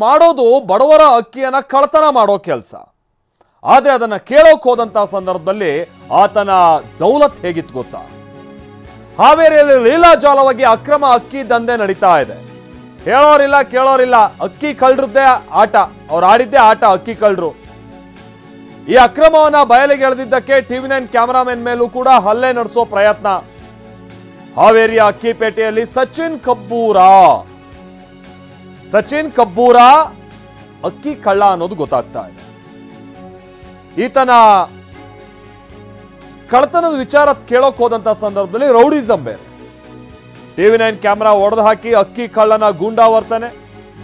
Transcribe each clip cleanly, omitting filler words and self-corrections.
ಮಾಡೋದು ಬಡವರ ಅಕ್ಕಿಯನ್ನ ಕಳ್ಳತನ ಮಾಡೋ ಕೆಲಸ. ಆದ್ರೆ ಅದನ್ನ ಕೇಳೋಕ್ ಹೋದಂತ ಸಂದರ್ಭದಲ್ಲಿ ಆತನ ದೌಲತ್ ಹೇಗಿತ್ತು ಗೊತ್ತಾ? ಹಾವೇರಿಯಲ್ಲಿ ಲೀಲಾಜಾಲವಾಗಿ ಅಕ್ರಮ ಅಕ್ಕಿ ದಂಧೆ ನಡೀತಾ ಇದೆ. ಹೇಳೋರಿಲ್ಲ ಕೇಳೋರಿಲ್ಲ, ಅಕ್ಕಿ ಕಳ್ಳರದ್ದೇ ಆಟ, ಅವ್ರು ಆಡಿದ್ದೇ ಆಟ ಅಕ್ಕಿ ಕಳ್ಳರು. ಈ ಅಕ್ರಮವನ್ನ ಬಯಲಿಗೆ ಎಳೆದಿದ್ದಕ್ಕೆ ಟಿವಿ9 ಕ್ಯಾಮರಾಮನ್ ಮೇಲೂ ಕೂಡ ಹಲ್ಲೆ ನಡೆಸೋ ಪ್ರಯತ್ನ. ಹಾವೇರಿಯ ಅಕ್ಕಿಪೇಟೆಯಲ್ಲಿ ಸಚಿನ್ ಕಬ್ಬೂರ ಅಕ್ಕಿ ಕಳ್ಳ ಅನ್ನೋದು ಗೊತ್ತಾಗ್ತಾ ಇದೆ. ಈತನ ಕಳ್ಳತನದ ವಿಚಾರ ಕೇಳೋಕ್ ಹೋದಂತ ಸಂದರ್ಭದಲ್ಲಿ ರೌಡಿಸಂ ಬೇರೆ. ಟಿವಿ9 ಕ್ಯಾಮೆರಾ ಒಡೆದು ಹಾಕಿ ಅಕ್ಕಿ ಕಳ್ಳನ ಗೂಂಡಾ ವರ್ತನೆ,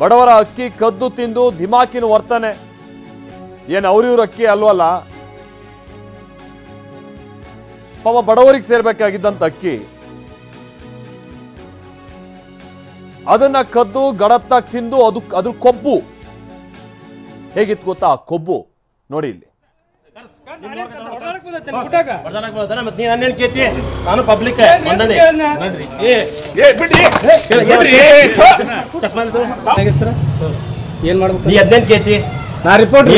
ಬಡವರ ಅಕ್ಕಿ ಕದ್ದು ತಿಂದು ಧಿಮಾಕಿನ ವರ್ತನೆ. ಏನು ಅವ್ರಿವ್ರ ಅಕ್ಕಿ ಅಲ್ವಲ್ಲ, ಪಾಪ ಬಡವರಿಗೆ ಸೇರ್ಬೇಕಾಗಿದ್ದಂತ ಅಕ್ಕಿ, ಅದನ್ನ ಕದ್ದು ಗಡತ್ತಾಗಿ ತಿಂದು ಅದ್ರ ಕೊಬ್ಬು ಹೇಗಿತ್ತು ಗೊತ್ತಾ? ಕೊಬ್ಬು ನೋಡಿ ಇಲ್ಲಿ. ನಾನು ಪಬ್ಲಿಕ್ ಏನ್ ಮಾಡ್ಬೇಕು? ನೀ 15 ಕೇತಿ ನಾ ರಿಪೋರ್ಟ್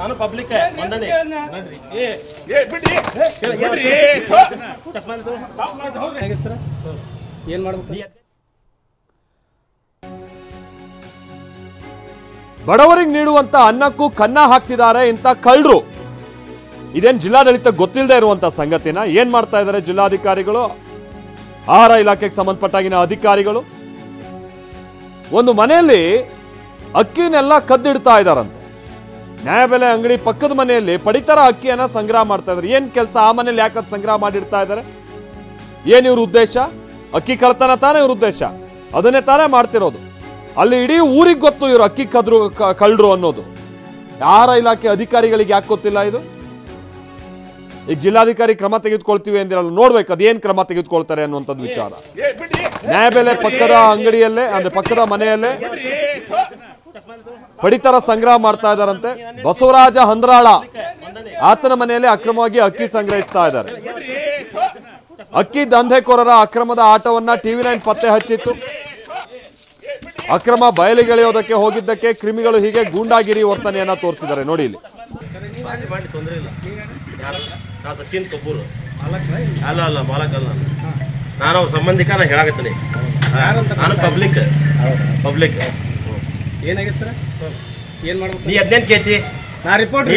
ನಾನು ಪಬ್ಲಿಕ್ ಏನ್ ಮಾಡ್ಬೇಕು? ಬಡವರಿಗೆ ನೀಡುವಂತ ಅನ್ನಕ್ಕೂ ಕನ್ನ ಹಾಕ್ತಿದ್ದಾರೆ ಇಂತ ಕಳ್ಳರು. ಇದೇನ್ ಜಿಲ್ಲಾಡಳಿತ ಗೊತ್ತಿಲ್ಲದೆ ಇರುವಂತ ಸಂಗತಿನ? ಏನ್ ಮಾಡ್ತಾ ಇದ್ದಾರೆ ಜಿಲ್ಲಾಧಿಕಾರಿಗಳು, ಆಹಾರ ಇಲಾಖೆಗೆ ಸಂಬಂಧಪಟ್ಟಾಗಿನ ಅಧಿಕಾರಿಗಳು? ಒಂದು ಮನೆಯಲ್ಲಿ ಅಕ್ಕಿನೆಲ್ಲ ಕದ್ದಿಡ್ತಾ ಇದಾರಂತೆ. ನ್ಯಾಯಬೆಲೆ ಅಂಗಡಿ ಪಕ್ಕದ ಮನೆಯಲ್ಲಿ ಪಡಿತರ ಅಕ್ಕಿಯನ್ನ ಸಂಗ್ರಹ ಮಾಡ್ತಾ ಇದ್ದಾರೆ. ಏನ್ ಕೆಲಸ ಆ ಮನೇಲಿ? ಯಾಕದ್ ಸಂಗ್ರಹ ಮಾಡಿಡ್ತಾ ಇದ್ದಾರೆ? ಏನ್ ಇವ್ರ ಉದ್ದೇಶ? ಅಕ್ಕಿ ಕಳ್ತನ ತಾನೇ ಇವ್ರ ಉದ್ದೇಶ, ಅದನ್ನೇ ತಾನೇ ಮಾಡ್ತಿರೋದು. ಅಲ್ಲಿ ಇಡೀ ಊರಿಗೆ ಗೊತ್ತು ಇವರು ಅಕ್ಕಿ ಕಳ್ಳರು ಅನ್ನೋದು. ಆಹಾರ ಇಲಾಖೆ ಅಧಿಕಾರಿಗಳಿಗೆ ಯಾಕೆ ಗೊತ್ತಿಲ್ಲ ಇದು? ಈಗ ಜಿಲ್ಲಾಧಿಕಾರಿ ಕ್ರಮ ತೆಗೆದುಕೊಳ್ತೀವಿ ಅಂದಿರಲ್ಲ, ನೋಡ್ಬೇಕು ಅದೇನ್ ಕ್ರಮ ತೆಗೆದುಕೊಳ್ತಾರೆ ಅನ್ನುವಂಥದ್ದು ವಿಚಾರ. ನ್ಯಾಯಬೆಲೆ ಪಕ್ಕದ ಅಂಗಡಿಯಲ್ಲೇ ಅಂದ್ರೆ ಪಕ್ಕದ ಮನೆಯಲ್ಲೇ ಪಡಿತರ ಸಂಗ್ರಹ ಮಾಡ್ತಾ ಇದ್ದಾರಂತೆ. ಬಸವರಾಜ ಹಂದ್ರಾಳ ಆತನ ಮನೆಯಲ್ಲಿ ಅಕ್ರಮವಾಗಿ ಅಕ್ಕಿ ಸಂಗ್ರಹಿಸ್ತಾ ಇದ್ದಾರೆ. ಅಕ್ಕಿ ದಂಧೆಕೋರರ ಅಕ್ರಮದ ಆಟವನ್ನ ಟಿವಿ9 ಪತ್ತೆ ಹಚ್ಚಿತ್ತು. ಅಕ್ರಮ ಬಯಲಿಗೆಳೆಯೋದಕ್ಕೆ ಹೋಗಿದ್ದಕ್ಕೆ ಕ್ರಿಮಿಗಳು ಹೀಗೆ ಗೂಂಡಾಗಿರಿ ವರ್ತನೆಯನ್ನ ತೋರಿಸಿದ್ದಾರೆ. ನೋಡಿ ಇಲ್ಲಿ. ಸಚಿನ್ ಕಪೂರ್ ಅಲ್ಲ ಮಾಲಕ್ ಅಲ್ಲ, ನಾನು ಅವ್ರ ಸಂಬಂಧಿಕ. ನಾನು ಹೇಳಾಕತ್ತೀನಿ, ನಾನು ಪಬ್ಲಿಕ್ ಏನಾಗಿತ್ತು ಸರ್? ಏನ್ ಮಾಡ್ಬೇಕು? ನೀ 15 ಕೇತಿ ನಾ ರಿಪೋರ್ಟ್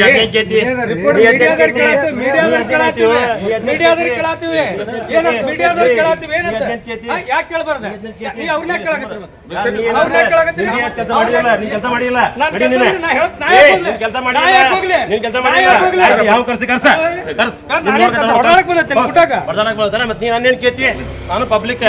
ನಾನು ಪಬ್ಲಿಕ್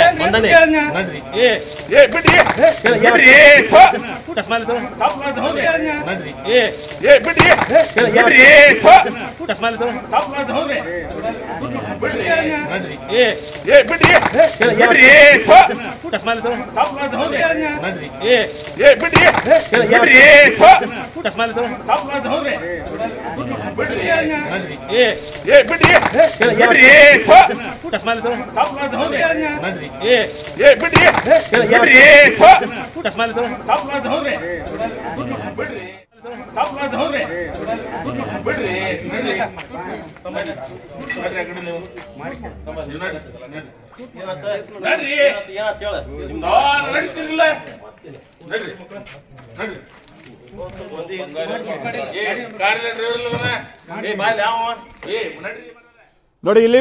ನೋಡಿ ಇಲ್ಲಿ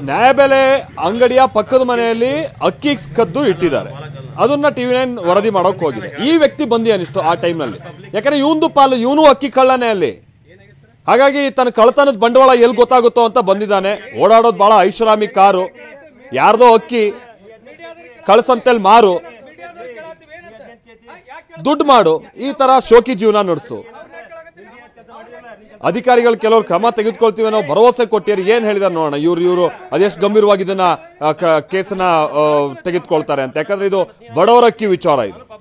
ನ್ಯಾಯಬೆಲೆ ಅಂಗಡಿಯ ಪಕ್ಕದ ಮನೆಯಲ್ಲಿ ಅಕ್ಕಿ ಕದ್ದು ಇಟ್ಟಿದ್ದಾರೆ. ಅದನ್ನ ಟಿವಿ9 ವರದಿ ಮಾಡೋಕ್ ಹೋಗಿದೆ. ಈ ವ್ಯಕ್ತಿ ಬಂದಿ ಅನಿಸ್ತು ಆ ಟೈಮ್ನಲ್ಲಿ, ಯಾಕಂದ್ರೆ ಇವನು ಪಾಲು, ಇವನು ಅಕ್ಕಿ ಕಳ್ಳನೇ ಅಲ್ಲಿ. ಹಾಗಾಗಿ ತನ್ನ ಕಳ್ಳತನದ ಬಂಡವಾಳ ಎಲ್ಲಿ ಗೊತ್ತಾಗುತ್ತೋ ಅಂತ ಬಂದಿದ್ದಾನೆ. ಓಡಾಡೋದು ಬಹಳ ಐಷಾರಾಮಿ ಕಾರು, ಯಾರ್ದೋ ಅಕ್ಕಿ ಕಳ್ಸಂತೇಳಿ ಮಾರು, ದುಡ್ಡು ಮಾಡು, ಈ ತರ ಶೋಕಿ ಜೀವನ ನಡೆಸು. ಅಧಿಕಾರಿಗಳು ಕೆಲವರು ಕ್ರಮ ತೆಗೆದುಕೊಳ್ತೀವಿ ಅನ್ನೋ ಭರವಸೆ ಕೊಟ್ಟಿರಿ, ಏನು ಹೇಳಿದಾರೆ ನೋಡೋಣ. ಇವರು ಅದೆಷ್ಟು ಗಂಭೀರವಾಗಿ ಇದನ್ನ ಕೇಸನ್ನ ತೆಗೆದುಕೊಳ್ತಾರೆ ಅಂತ. ಯಾಕಂದ್ರೆ ಇದು ಬಡವರಕ್ಕಿ ವಿಚಾರ ಇದು.